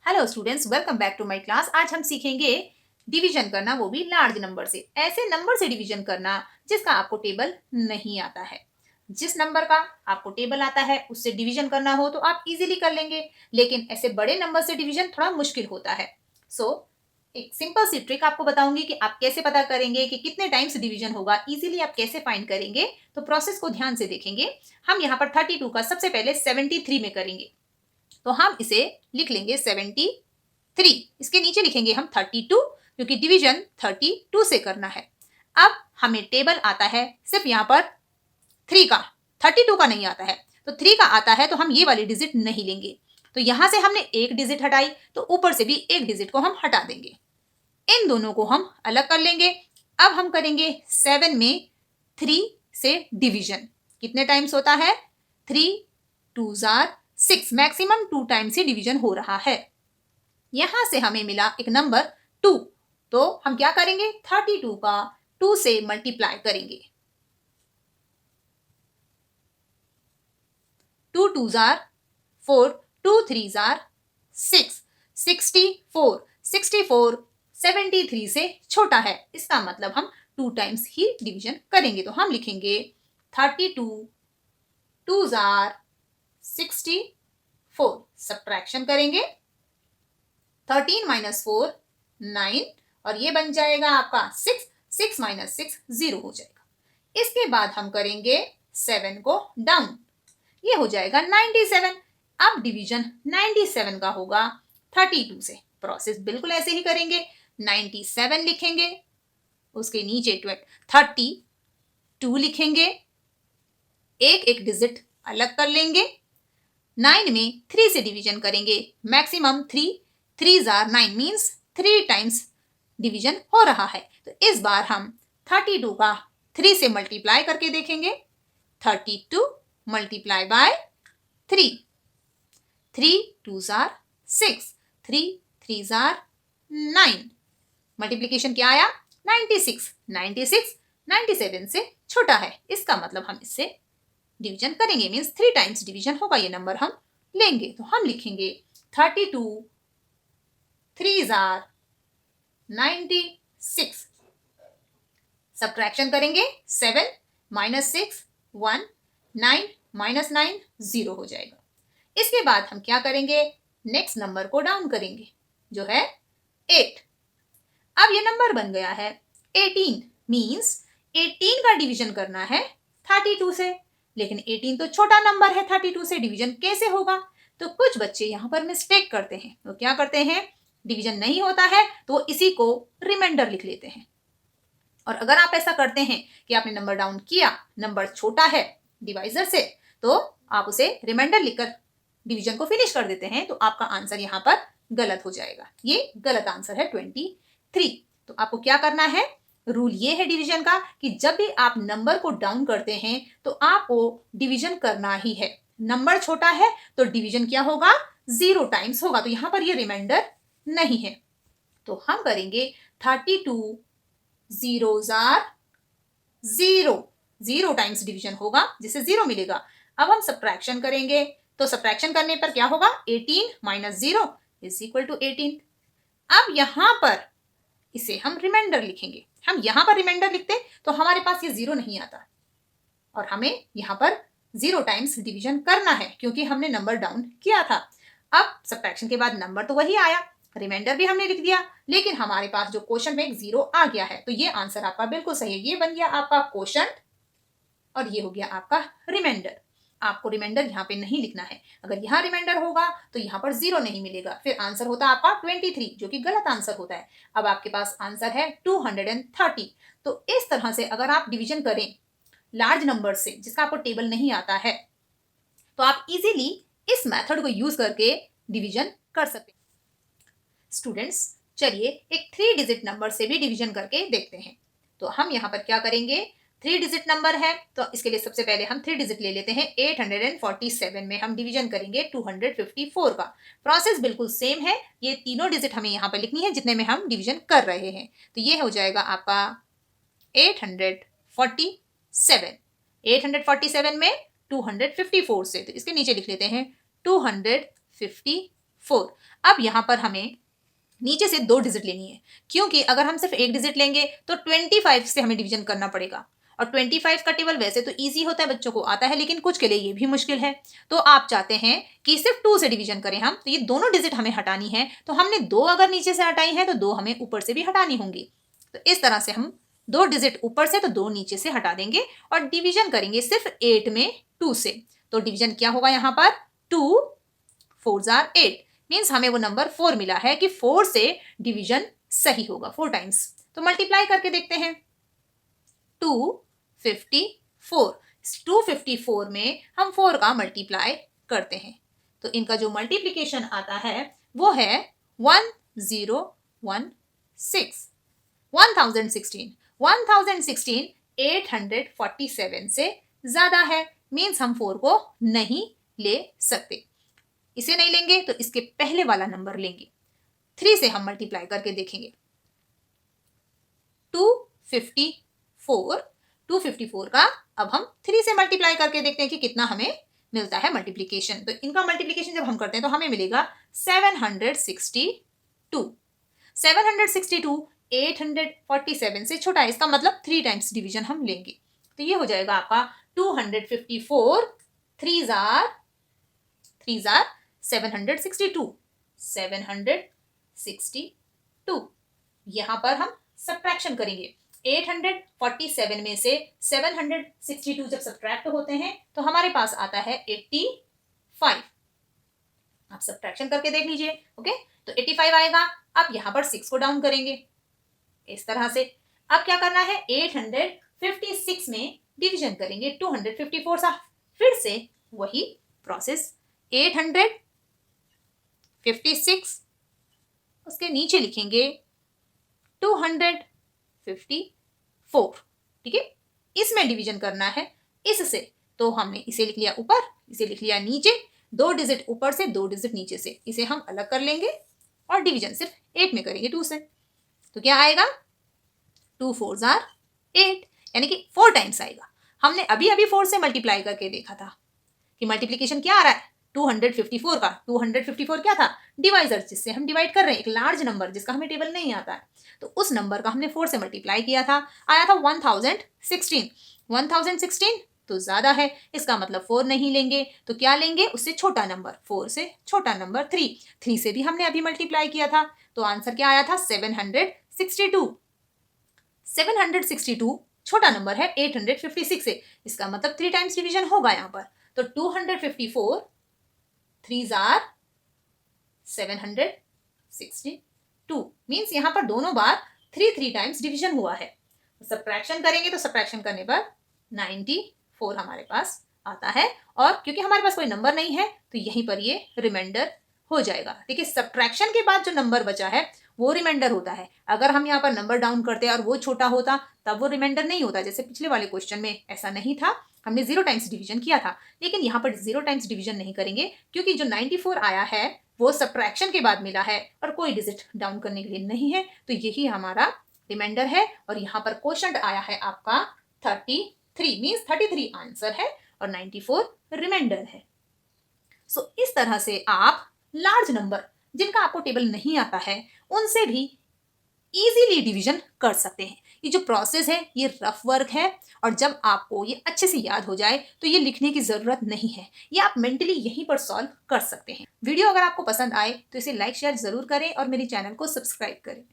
Hello students, welcome back to my class. आज हम सीखेंगे डिवीजन करना, वो भी लार्ज नंबर से। ऐसे नंबर से डिवीजन करना जिसका आपको टेबल नहीं आता है। जिस नंबर का आपको टेबल आता है उससे डिवीजन करना हो तो आप इजीली कर लेंगे, लेकिन ऐसे बड़े नंबर से डिवीजन थोड़ा मुश्किल होता है। एक सिंपल सी ट्रिक आपको बताऊंगी कि आप कैसे पता करेंगे कि कितने टाइम्स डिवीजन होगा। इजीली आप कैसे फाइंड करेंगे, तो प्रोसेस को ध्यान से देखेंगे। हम यहाँ पर 32 का सबसे पहले 73 में करेंगे, तो हम इसे लिख लेंगे 73। इसके नीचे लिखेंगे हम 32, क्योंकि डिवीजन 32 से करना है। अब हमें टेबल आता है सिर्फ यहाँ पर 3 का, 32 का नहीं आता है। तो 3 का आता है तो हम ये वाली डिजिट नहीं लेंगे। तो यहां से हमने एक डिजिट हटाई तो ऊपर से भी एक डिजिट को हम हटा देंगे। इन दोनों को हम अलग कर लेंगे। अब हम करेंगे 7 में 3 से डिवीजन। कितने टाइम्स होता है? 3 2 जार 6, मैक्सिमम 2 टाइम्स ही डिवीजन हो रहा है। यहां से हमें मिला एक नंबर 2, तो हम क्या करेंगे? 32 का 2 से मल्टीप्लाई करेंगे। 2 2 जार 4, 2 3 जार 6, 64, 64 73 से छोटा है। इसका मतलब हम 2 टाइम्स ही डिवीजन करेंगे। तो हम लिखेंगे 32 2 जार 64। सब्ट्रैक्शन करेंगे, 13 माइनस 4 9, और ये बन जाएगा आपका 6, 6 माइनस 6 0 हो जाएगा। इसके बाद हम करेंगे 7 को डाउन, ये हो जाएगा 97। अब डिवीजन 97 का होगा 32 से। प्रोसेस बिल्कुल ऐसे ही करेंगे, 97 लिखेंगे, उसके नीचे 32 लिखेंगे, एक एक डिजिट अलग कर लेंगे। 9 में 3 से डिवीजन करेंगे, maximum 3, 3 jar 9 means 3 times division हो रहा है। तो इस बार हम 32 का 3 से मल्टीप्लाई करके देखेंगे। 32 multiply by 3, 3 2 jar 6, 3 3 jar 9। Multiplication क्या आया? 96। 96 97 से छोटा है, इसका मतलब हम इससे डिवीजन करेंगे, मीन्स 3 टाइम्स डिवीजन होगा, ये नंबर हम लेंगे। तो हम लिखेंगे 32 3 जार 96। सब्ट्रैक्शन करेंगे, 7 माइनस 6 1, 9 माइनस 9 0 हो जाएगा। इसके बाद हम क्या करेंगे? नेक्स्ट नंबर को डाउन करेंगे, जो है 8। अब ये नंबर बन गया है 18, मीन्स 18 का डिवीजन करना है 32 से। लेकिन 18 तो छोटा नंबर है, 32 से डिवीजन कैसे होगा? तो कुछ बच्चे यहाँ पर मिस्टेक करते हैं। तो क्या करते हैं? डिवीजन नहीं होता है तो इसी को रिमाइंडर लिख लेते हैं। और अगर आप ऐसा करते हैं कि आपने नंबर डाउन किया, नंबर छोटा है डिवाइजर से, तो आप उसे रिमाइंडर लिखकर डिवीजन को फिनिश कर देते हैं, तो आपका आंसर यहाँ पर गलत हो जाएगा। ये गलत आंसर है 23। तो आपको क्या करना है? रूल ये है डिवीजन का कि जब भी आप नंबर को डाउन करते हैं तो आपको डिवीजन करना ही है। नंबर छोटा है तो डिवीजन क्या होगा? 0 टाइम्स होगा। तो यहाँ पर ये रिमाइंडर नहीं है। तो हम करेंगे 32 0 जार 0, 0 टाइम्स डिवीजन होगा, जिससे 0 मिलेगा। अब हम सब्ट्रैक्शन करेंगे, तो सब्ट्रैक्शन करने पर क्या होगा? 18 माइनस 0 इज इक्वल टू 18। अब यहां पर इसे हम रिमाइंडर लिखेंगे। हम यहां पर रिमाइंडर लिखते तो हमारे पास ये 0 नहीं आता, और हमें यहां पर 0 टाइम्स डिवीजन करना है क्योंकि हमने नंबर डाउन किया था। अब सब्ट्रैक्शन के बाद नंबर तो वही आया, रिमाइंडर भी हमने लिख दिया, लेकिन हमारे पास जो क्वेश्चन में एक 0 आ गया है। तो ये आंसर आपका बिल्कुल सही है। ये बन गया आपका क्वेश्चन और ये हो गया आपका रिमाइंडर। आपको रिमाइंडर यहाँ पे नहीं लिखना है। अगर यहाँ रिमाइंडर होगा तो यहाँ पर 0 नहीं मिलेगा, फिर आंसर होता आपका 23, जो कि गलत आंसर होता है। अब आपके पास आंसर है 230। तो इस तरह से अगर आप डिवीजन करें लार्ज नंबर से जिसका आपको टेबल नहीं आता है, तो आप इजीली इस मेथड को यूज करके डिवीजन कर सकते हैं। स्टूडेंट्स, चलिए एक 3 डिजिट नंबर से भी डिवीजन करके देखते हैं। तो हम यहाँ पर क्या करेंगे? 3 डिजिट नंबर है तो इसके लिए सबसे पहले हम 3 डिजिट ले लेते हैं। 847 में हम डिवीजन करेंगे 254 का। प्रोसेस बिल्कुल सेम है, ये तीनों डिजिट हमें यहाँ पर लिखनी है जितने में हम डिवीजन कर रहे हैं। तो ये हो जाएगा आपका 847। 847 में 254 से, तो इसके नीचे लिख लेते हैं 254। 4। अब यहाँ पर हमें नीचे से 2 डिजिट लेनी है, क्योंकि अगर हम सिर्फ 1 डिजिट लेंगे तो 25 से हमें डिवीजन करना पड़ेगा। और 25 का टेबल वैसे तो इजी होता है, बच्चों को आता है, लेकिन कुछ के लिए ये भी मुश्किल है। तो आप चाहते हैं कि सिर्फ 2 से डिवीजन करें हम, तो ये दोनों डिजिट हमें हटानी है। तो हमने 2 अगर नीचे से हटाई है तो 2 हमें ऊपर से भी हटानी होंगी। तो इस तरह से हम 2 डिजिट ऊपर से तो 2 नीचे से हटा देंगे और डिवीजन करेंगे सिर्फ 8 में 2 से। तो डिवीजन क्या होगा यहाँ पर, 2 4 आर 8, मीन्स हमें वो नंबर 4 मिला है कि 4 से डिवीजन सही होगा 4 टाइम्स। तो मल्टीप्लाई करके देखते हैं, 254। 254 में हम 4 का मल्टीप्लाई करते हैं, तो इनका जो मल्टीप्लिकेशन आता है वो है 1016। 1016 847 से ज्यादा है, मीन्स हम 4 को नहीं ले सकते। इसे नहीं लेंगे तो इसके पहले वाला नंबर लेंगे। 3 से हम मल्टीप्लाई करके देखेंगे, 254 का अब हम 3 से मल्टीप्लाई करके देखते हैं कि कितना हमें मिलता है मल्टीप्लिकेशन। तो इनका मल्टीप्लिकेशन जब हम करते हैं तो हमें मिलेगा 762। 762 847 से छोटा है, इसका मतलब 3 टाइम्स डिवीजन हम लेंगे। तो ये हो जाएगा आपका 254, 3 आर 762। 762 यहां पर हम सब्ट्रैक्शन करेंगे। 847 में से 762 जब सब्ट्रैक्ट होते हैं तो हमारे पास आता है 85। आप सब्ट्रैक्शन करके देख लीजिए। ओके, तो 85 आएगा। अब यहां पर 6 को डाउन करेंगे इस तरह से। अब क्या करना है, 856 में डिवीजन करेंगे 254 सा, फिर से वही प्रोसेस। 856 उसके नीचे लिखेंगे 254, ठीक है। इसमें डिवीजन करना है इससे, तो हमने इसे लिख लिया ऊपर, इसे लिख लिया नीचे, 2 डिजिट ऊपर से 2 डिजिट नीचे से, इसे हम अलग कर लेंगे और डिवीजन सिर्फ 8 में करेंगे 2 से। तो क्या आएगा, 2 4 आर 8, यानी कि 4 टाइम्स आएगा। हमने अभी अभी 4 से मल्टीप्लाई करके देखा था कि मल्टीप्लिकेशन क्या आ रहा है 254 का। 254 क्या था, डिवाइजर, जिससे हम डिवाइड कर रहे हैं, एक लार्ज नंबर जिसका हमें टेबल नहीं आता है। तो उस नंबर का हमने 4 से मल्टीप्लाई किया था, आया था 1016। 1016 तो ज्यादा है, इसका मतलब 4 नहीं लेंगे तो क्या लेंगे, उससे छोटा नंबर, 4 से छोटा नंबर 3। 3 से भी हमने अभी मल्टीप्लाई किया था, तो आंसर क्या आया था 762। 762 छोटा नंबर है 856 से, इसका मतलब 3 टाइम्स डिवीजन होगा यहाँ पर। तो 254 3 आर 762, मीन्स यहाँ पर दोनों बार 3 टाइम्स डिवीजन हुआ है। सब्ट्रैक्शन करेंगे तो सब्ट्रैक्शन करने पर 94 हमारे पास आता है, और क्योंकि हमारे पास कोई नंबर नहीं है तो यहीं पर ये रिमाइंडर हो जाएगा। देखिए, सब्ट्रैक्शन के बाद जो नंबर बचा है वो रिमाइंडर होता है। अगर हम यहाँ पर नंबर डाउन करते और वो छोटा होता तब वो रिमाइंडर नहीं होता। जैसे पिछले वाले क्वेश्चन में ऐसा नहीं था, हमने 0 टाइम्स डिवीजन किया था, लेकिन यहाँ पर 0 टाइम्स डिवीजन नहीं करेंगे, क्योंकि जो 94 आया है वो सब्ट्रैक्शन के बाद मिला है और कोई डिजिट डाउन करने के लिए नहीं है, तो यही हमारा रिमाइंडर है। और यहाँ पर क्वोशंट आया है आपका 33, मीन्स 33 आंसर है और 94 रिमाइंडर है। सो इस तरह से आप लार्ज नंबर जिनका आपको टेबल नहीं आता है उनसे भी इजीली डिवीजन कर सकते हैं। ये जो प्रोसेस है ये रफ वर्क है, और जब आपको ये अच्छे से याद हो जाए तो ये लिखने की ज़रूरत नहीं है, ये आप मेंटली यहीं पर सॉल्व कर सकते हैं। वीडियो अगर आपको पसंद आए तो इसे लाइक शेयर ज़रूर करें और मेरे चैनल को सब्सक्राइब करें।